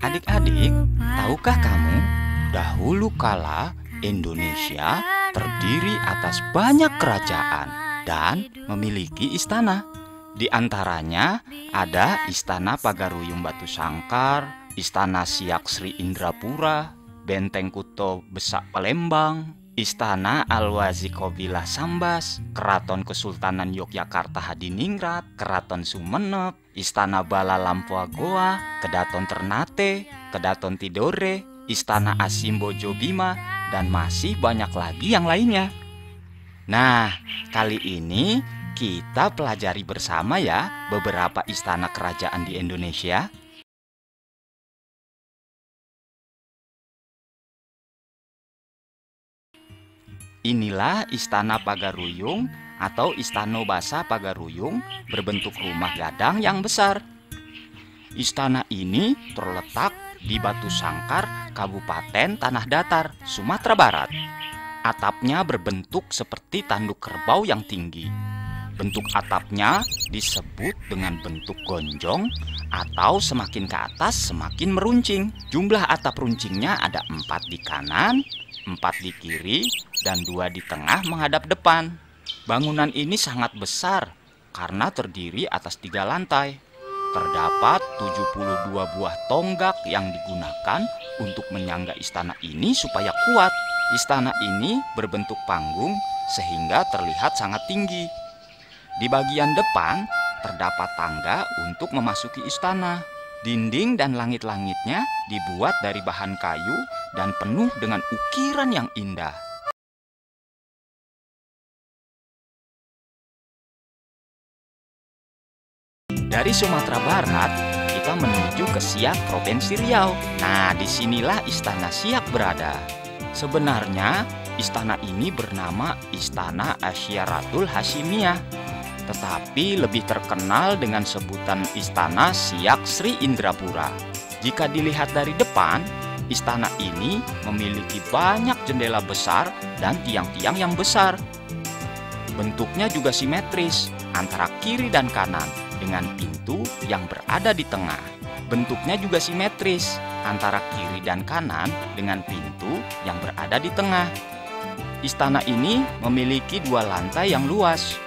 Adik-adik, tahukah kamu, dahulu kala Indonesia terdiri atas banyak kerajaan dan memiliki istana. Di antaranya ada Istana Pagaruyung Batu Sangkar, Istana Siak Sri Indrapura, Benteng Kuto Besak Palembang, Istana Al-Wazi Kobilah Sambas, Keraton Kesultanan Yogyakarta Hadiningrat, Keraton Sumenep, Istana Bala Lampua Goa, Kedaton Ternate, Kedaton Tidore, Istana Asimbo Jobima, dan masih banyak lagi yang lainnya. Nah, kali ini kita pelajari bersama ya beberapa istana kerajaan di Indonesia. Inilah Istana Pagaruyung atau Istana Basa Pagaruyung berbentuk rumah gadang yang besar. Istana ini terletak di Batu Sangkar, Kabupaten Tanah Datar, Sumatera Barat. Atapnya berbentuk seperti tanduk kerbau yang tinggi. Bentuk atapnya disebut dengan bentuk gonjong atau semakin ke atas semakin meruncing. Jumlah atap runcingnya ada 4 di kanan, 4 di kiri, dan 2 di tengah menghadap depan. Bangunan ini sangat besar karena terdiri atas 3 lantai. Terdapat 72 buah tonggak yang digunakan untuk menyangga istana ini supaya kuat. Istana ini berbentuk panggung sehingga terlihat sangat tinggi. Di bagian depan terdapat tangga untuk memasuki istana. Dinding dan langit-langitnya dibuat dari bahan kayu dan penuh dengan ukiran yang indah. Dari Sumatera Barat, kita menuju ke Siak, Provinsi Riau. Nah, disinilah Istana Siak berada. Sebenarnya, istana ini bernama Istana Asyaratul Hasyimiyah, tetapi lebih terkenal dengan sebutan Istana Siak Sri Indrapura. Jika dilihat dari depan, istana ini memiliki banyak jendela besar dan tiang-tiang yang besar. Bentuknya juga simetris antara kiri dan kanan, dengan pintu yang berada di tengah. Bentuknya juga simetris antara kiri dan kanan dengan pintu yang berada di tengah. Istana ini memiliki 2 lantai yang luas.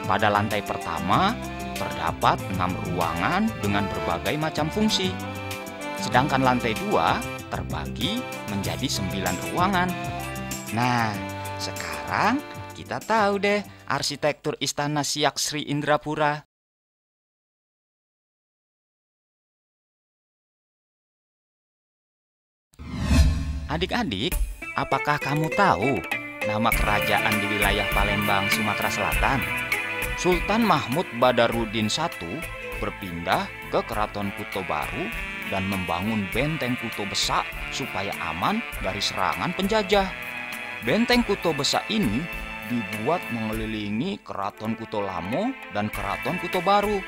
Pada lantai pertama terdapat 6 ruangan dengan berbagai macam fungsi. Sedangkan lantai 2 terbagi menjadi 9 ruangan. Nah, sekarang kita tahu deh arsitektur Istana Siak Sri Indrapura. Adik-adik, apakah kamu tahu nama kerajaan di wilayah Palembang, Sumatera Selatan? Sultan Mahmud Badarudin I berpindah ke Keraton Kuto Baru dan membangun Benteng Kuto Besak supaya aman dari serangan penjajah. Benteng Kuto Besak ini dibuat mengelilingi Keraton Kuto Lamo dan Keraton Kuto Baru.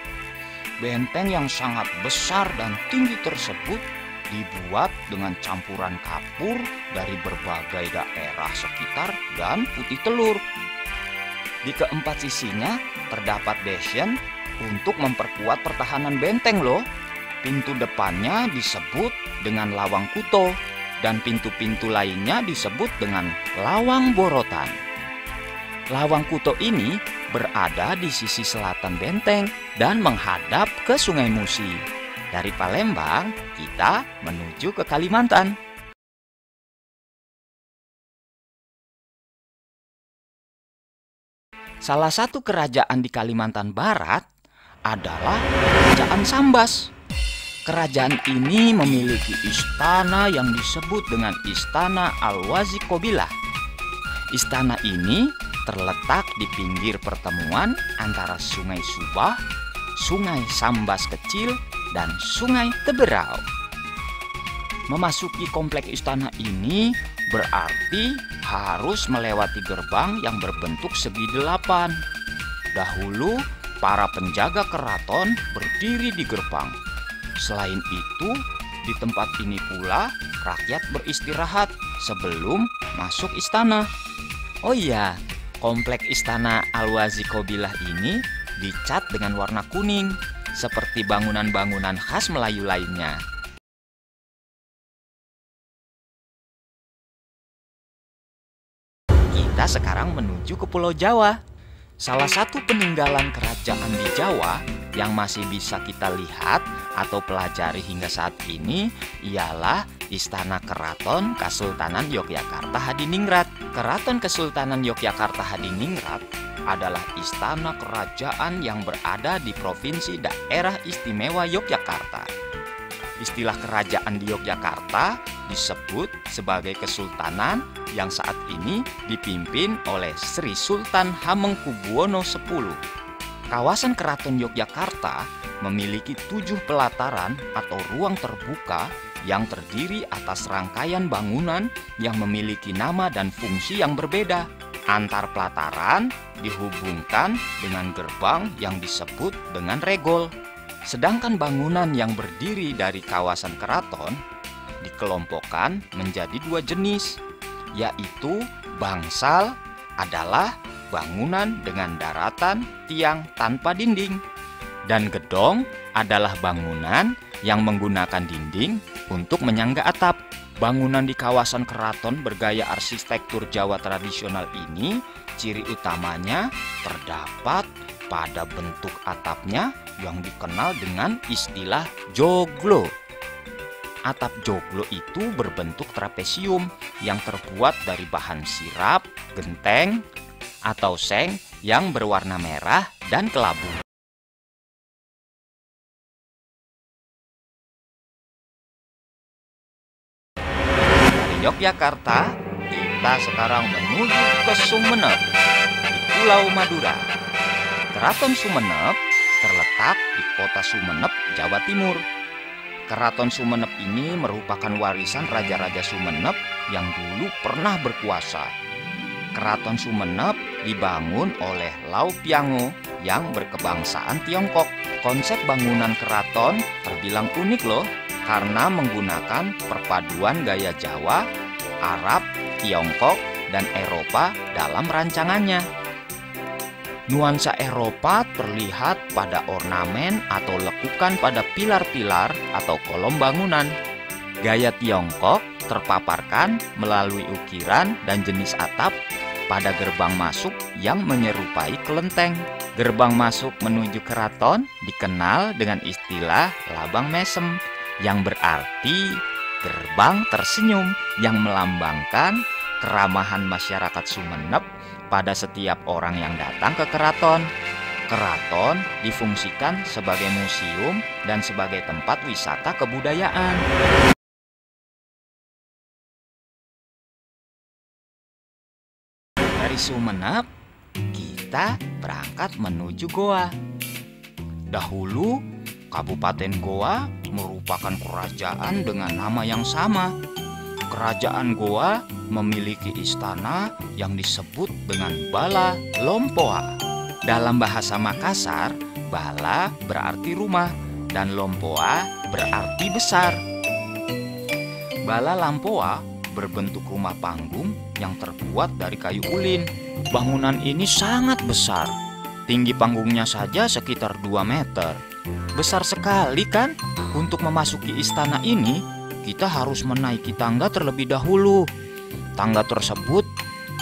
Benteng yang sangat besar dan tinggi tersebut dibuat dengan campuran kapur dari berbagai daerah sekitar dan putih telur. Di keempat sisinya terdapat bastion untuk memperkuat pertahanan benteng loh. Pintu depannya disebut dengan lawang kuto dan pintu-pintu lainnya disebut dengan lawang borotan. Lawang kuto ini berada di sisi selatan benteng dan menghadap ke Sungai Musi. Dari Palembang, kita menuju ke Kalimantan. Salah satu kerajaan di Kalimantan Barat adalah Kerajaan Sambas. Kerajaan ini memiliki istana yang disebut dengan Istana Al-Wazi Kobilah. Istana ini terletak di pinggir pertemuan antara Sungai Subah, Sungai Sambas Kecil, dan Sungai Teberau. Memasuki komplek istana ini berarti harus melewati gerbang yang berbentuk segi 8. Dahulu, para penjaga keraton berdiri di gerbang. Selain itu, di tempat ini pula rakyat beristirahat sebelum masuk istana. Oh iya, komplek Istana Al-Wazi Kobilah ini dicat dengan warna kuning, seperti bangunan-bangunan khas Melayu lainnya. kita sekarang menuju ke Pulau Jawa. Salah satu peninggalan kerajaan di Jawa yang masih bisa kita lihat atau pelajari hingga saat ini ialah Istana Keraton Kasultanan Yogyakarta Hadiningrat. Keraton Kesultanan Yogyakarta Hadiningrat adalah istana kerajaan yang berada di Provinsi Daerah Istimewa Yogyakarta. Istilah kerajaan di Yogyakarta disebut sebagai Kesultanan yang saat ini dipimpin oleh Sri Sultan Hamengkubuwono X. Kawasan Keraton Yogyakarta memiliki 7 pelataran atau ruang terbuka yang terdiri atas rangkaian bangunan yang memiliki nama dan fungsi yang berbeda. Antar pelataran dihubungkan dengan gerbang yang disebut dengan regol. Sedangkan bangunan yang berdiri dari kawasan keraton dikelompokkan menjadi 2 jenis, yaitu bangsal adalah bangunan dengan daratan tiang tanpa dinding, dan gedong adalah bangunan yang menggunakan dinding untuk menyangga atap. Bangunan di kawasan keraton bergaya arsitektur Jawa tradisional ini, ciri utamanya terdapat pada bentuk atapnya yang dikenal dengan istilah joglo. Atap joglo itu berbentuk trapesium yang terbuat dari bahan sirap, genteng, atau seng yang berwarna merah dan kelabu. Dari Yogyakarta, kita sekarang menuju ke Sumeneb di Pulau Madura. Keraton Sumeneb terletak di kota Sumeneb, Jawa Timur. Keraton Sumeneb ini merupakan warisan Raja-Raja Sumeneb yang dulu pernah berkuasa. Keraton Sumeneb dibangun oleh Lau Piango yang berkebangsaan Tiongkok. Konsep bangunan keraton terbilang unik loh, karena menggunakan perpaduan gaya Jawa, Arab, Tiongkok, dan Eropa dalam rancangannya. Nuansa Eropa terlihat pada ornamen atau lekukan pada pilar-pilar atau kolom bangunan. Gaya Tiongkok terpaparkan melalui ukiran dan jenis atap pada gerbang masuk yang menyerupai kelenteng. Gerbang masuk menuju keraton dikenal dengan istilah Labang Mesem, yang berarti gerbang tersenyum, yang melambangkan keramahan masyarakat Sumeneb pada setiap orang yang datang ke keraton. Keraton difungsikan sebagai museum dan sebagai tempat wisata kebudayaan. Dari Sumeneb, kita berangkat menuju Goa. Dahulu, Kabupaten Goa merupakan kerajaan dengan nama yang sama. Kerajaan Goa memiliki istana yang disebut dengan Bala Lompoa. Dalam bahasa Makassar, Bala berarti rumah dan Lompoa berarti besar. Bala Lampoa berbentuk rumah panggung yang terbuat dari kayu ulin. Bangunan ini sangat besar. Tinggi panggungnya saja sekitar 2 meter. Besar sekali kan? Untuk memasuki istana ini, kita harus menaiki tangga terlebih dahulu. Tangga tersebut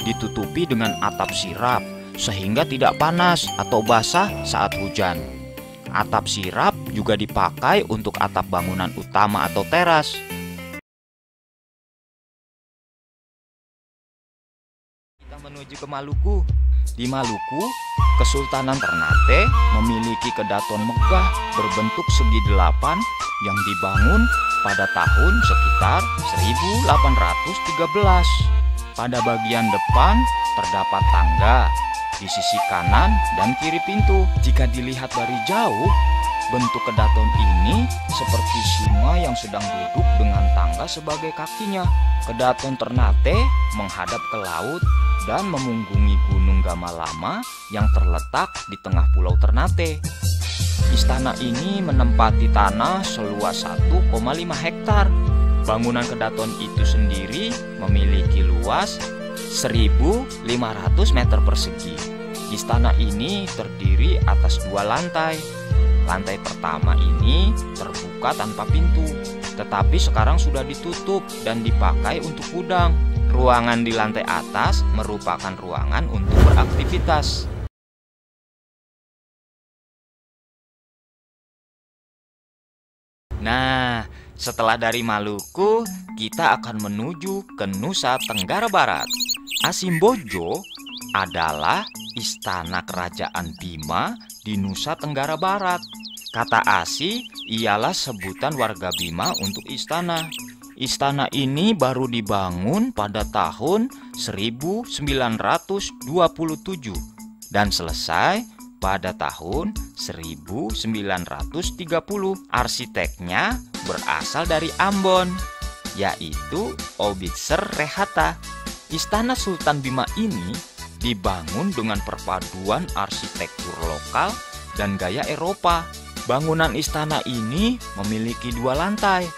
ditutupi dengan atap sirap sehingga tidak panas atau basah saat hujan. Atap sirap juga dipakai untuk atap bangunan utama atau teras. Kita menuju ke Maluku. Di Maluku, Kesultanan Ternate memiliki kedaton megah berbentuk segi 8 yang dibangun pada tahun sekitar 1813. Pada bagian depan terdapat tangga di sisi kanan dan kiri pintu. Jika dilihat dari jauh, bentuk kedaton ini seperti singa yang sedang duduk dengan tangga sebagai kakinya. Kedaton Ternate menghadap ke laut dan memunggungi Gunung Gamalama yang terletak di tengah Pulau Ternate. Istana ini menempati tanah seluas 1,5 hektar. Bangunan kedaton itu sendiri memiliki luas 1.500 meter persegi. Istana ini terdiri atas 2 lantai. Lantai pertama ini terbuka tanpa pintu, tetapi sekarang sudah ditutup dan dipakai untuk gudang. Ruangan di lantai atas merupakan ruangan untuk beraktivitas. Nah, setelah dari Maluku, kita akan menuju ke Nusa Tenggara Barat. Asimbojo adalah istana kerajaan Bima di Nusa Tenggara Barat. Kata Asi ialah sebutan warga Bima untuk istana. Istana ini baru dibangun pada tahun 1927 dan selesai pada tahun 1930. Arsiteknya berasal dari Ambon, yaitu Obitser Rehata. Istana Sultan Bima ini dibangun dengan perpaduan arsitektur lokal dan gaya Eropa. Bangunan istana ini memiliki 2 lantai.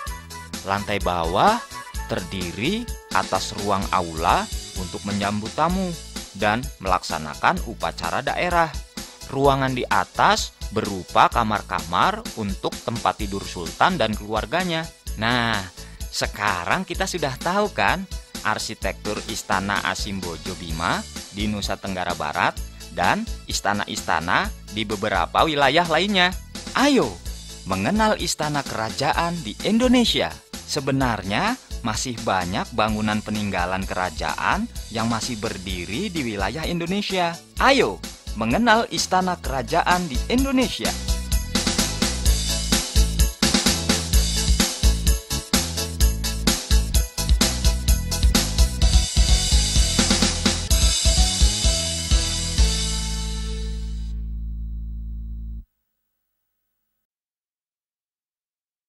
Lantai bawah terdiri atas ruang aula untuk menyambut tamu dan melaksanakan upacara daerah. Ruangan di atas berupa kamar-kamar untuk tempat tidur sultan dan keluarganya. Nah, sekarang kita sudah tahu kan arsitektur Istana Asimbojo Bima di Nusa Tenggara Barat dan istana-istana di beberapa wilayah lainnya. Ayo mengenal istana kerajaan di Indonesia. Sebenarnya masih banyak bangunan peninggalan kerajaan yang masih berdiri di wilayah Indonesia. Ayo mengenal istana kerajaan di Indonesia.